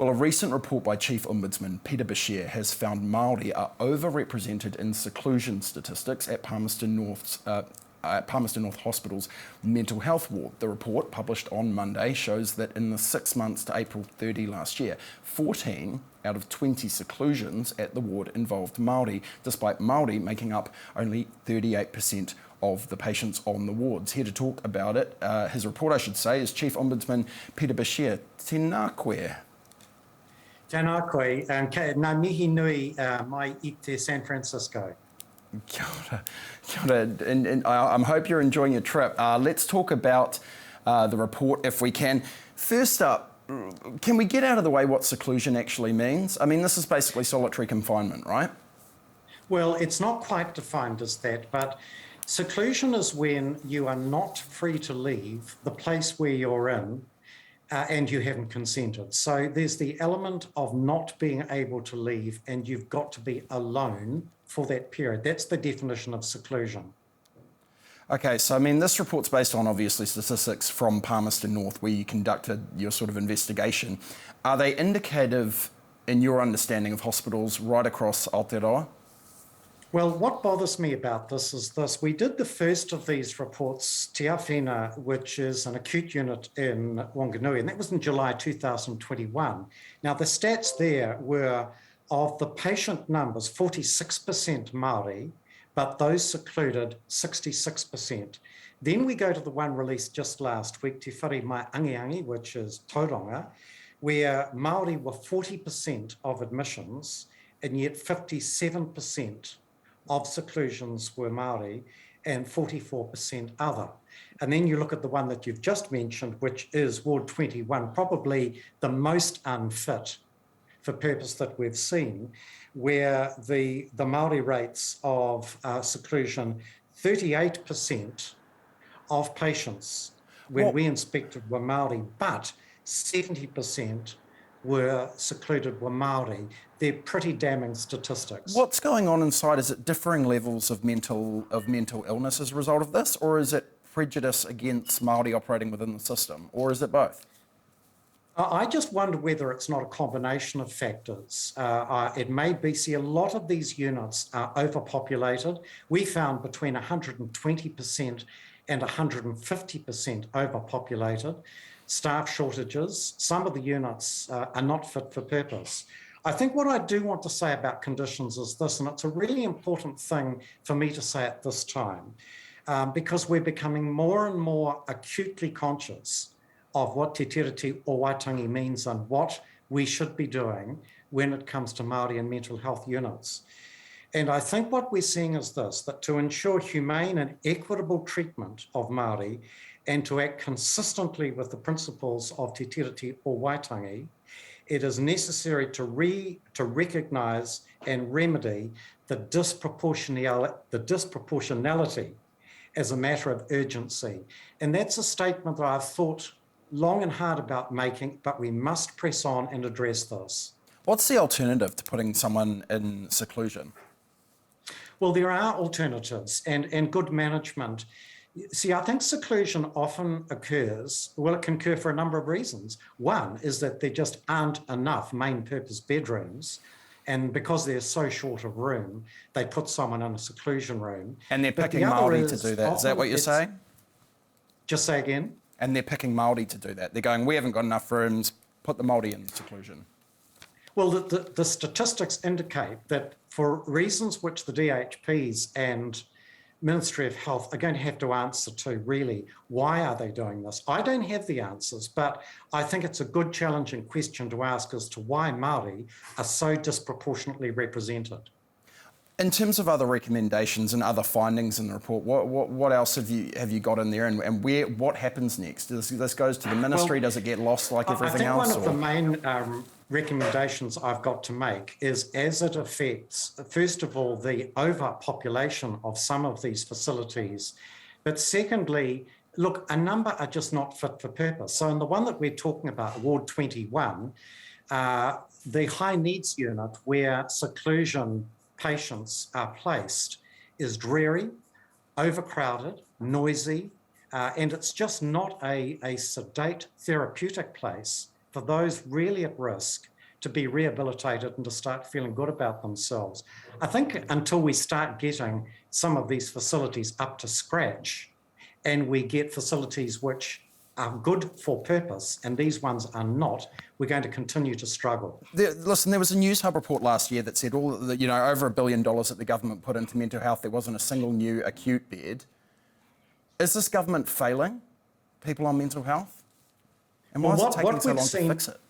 Well, a recent report by Chief Ombudsman Peter Boshier has found Māori are overrepresented in seclusion statistics at Palmerston North Hospital's mental health ward. The report, published on Monday, shows that in the 6 months to April 30 last year, 14 out of 20 seclusions at the ward involved Māori, despite Māori making up only 38% of the patients on the wards. Here to talk about it, his report I should say, is Chief Ombudsman Peter Boshier. Tēnā koe. Tēnā koe, ngā mihi nui mai I te San Francisco. Kia ora. Kia ora. And I hope you're enjoying your trip. Let's talk about the report if we can. First up, can we get out of the way what seclusion actually means? I mean, this is basically solitary confinement, right? Well, it's not quite defined as that, but seclusion is when you are not free to leave the place where you're in and you haven't consented. So there's the element of not being able to leave and you've got to be alone for that period. That's the definition of seclusion. Okay, so I mean, this report's based on obviously statistics from Palmerston North where you conducted your sort of investigation. Are they indicative in your understanding of hospitals right across Aotearoa? Well, what bothers me about this is this. We did the first of these reports, Te Awhina, which is an acute unit in Wanganui, and that was in July 2021. Now, the stats there were of the patient numbers, 46% Māori, but those secluded 66%. Then we go to the one released just last week, Te Whare Mai Angiangi, which is Tauranga, where Māori were 40% of admissions, and yet 57% of seclusions were Māori and 44% other. And then you look at the one that you've just mentioned, which is Ward 21, probably the most unfit for purpose that we've seen, where the Māori rates of seclusion, 38% of patients when we inspected were Māori, but 70% were secluded were Māori. They're pretty damning statistics. What's going on inside? Is it differing levels of mental illness as a result of this, or is it prejudice against Māori operating within the system, or is it both? I just wonder whether it's not a combination of factors. It may be, see, a lot of these units are overpopulated. We found between 120% and 150% overpopulated. Staff shortages, some of the units are not fit for purpose. I think what I do want to say about conditions is this, and it's a really important thing for me to say at this time, because we're becoming more and more acutely conscious of what te tiriti o Waitangi means and what we should be doing when it comes to Māori and mental health units. And I think what we're seeing is this, that to ensure humane and equitable treatment of Māori and to act consistently with the principles of te tiriti o Waitangi, it is necessary to recognise and remedy the disproportionality as a matter of urgency. And that's a statement that I've thought long and hard about making, but we must press on and address this. What's the alternative to putting someone in seclusion? Well, there are alternatives and good management. See, I think seclusion often occurs, well, it can occur for a number of reasons. One is that there just aren't enough main purpose bedrooms. And because they're so short of room, they put someone in a seclusion room. And they're picking Māori to do that. Is that what you're saying? Just say again? And they're picking Māori to do that. They're going, we haven't got enough rooms, put the Māori in seclusion. Well, the statistics indicate that for reasons which the DHPs and Ministry of Health are going to have to answer to, really, why are they doing this? I don't have the answers, but I think it's a good challenging question to ask as to why Māori are so disproportionately represented. In terms of other recommendations and other findings in the report, what else have you got in there, and what happens next? This goes to the ministry? Does it get lost like everything else? I think one of the main recommendations I've got to make is, as it affects, first of all, the overpopulation of some of these facilities, but secondly, look, a number are just not fit for purpose. So in the one that we're talking about, Ward 21, the high needs unit where seclusion patients are placed is dreary, overcrowded, noisy, and it's just not a sedate therapeutic place for those really at risk to be rehabilitated and to start feeling good about themselves. I think until we start getting some of these facilities up to scratch and we get facilities which are good for purpose and these ones are not, we're going to continue to struggle. Listen, there was a News Hub report last year that said over $1 billion that the government put into mental health, there wasn't a single new acute bed. Is this government failing people on mental health? And why is it taking so long to fix it?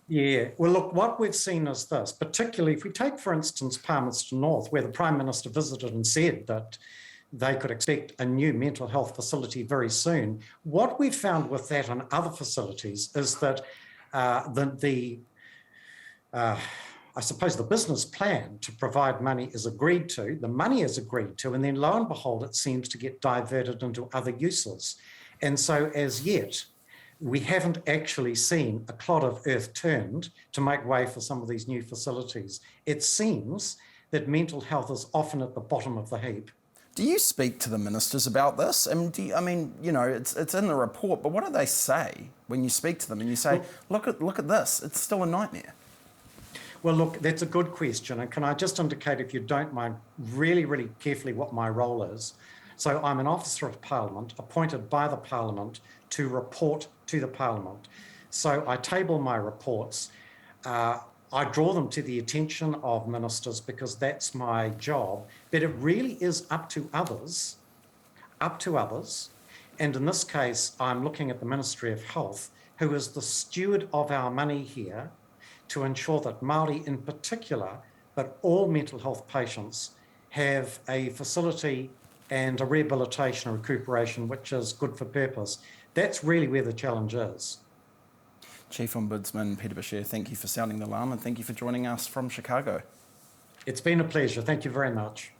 Yeah, well, look, what we've seen is this, particularly if we take, for instance, Palmerston North, where the Prime Minister visited and said that they could expect a new mental health facility very soon. What we've found with that and other facilities is that I suppose the business plan to provide money is agreed to, the money is agreed to, and then lo and behold, it seems to get diverted into other uses. And so as yet, we haven't actually seen a clod of earth turned to make way for some of these new facilities. It seems that mental health is often at the bottom of the heap. Do you speak to the ministers about this? And it's in the report, but what do they say when you speak to them and you say, look at this, it's still a nightmare? Well, look, that's a good question. And can I just indicate, if you don't mind, really, really carefully what my role is? So I'm an officer of Parliament appointed by the Parliament to report to the Parliament. So I table my reports. I draw them to the attention of ministers because that's my job, but it really is up to others. And in this case, I'm looking at the Ministry of Health, who is the steward of our money here, to ensure that Māori in particular, but all mental health patients, have a facility and a rehabilitation and recuperation which is good for purpose. That's really where the challenge is. Chief Ombudsman Peter Boshier, thank you for sounding the alarm and thank you for joining us from Chicago. It's been a pleasure. Thank you very much.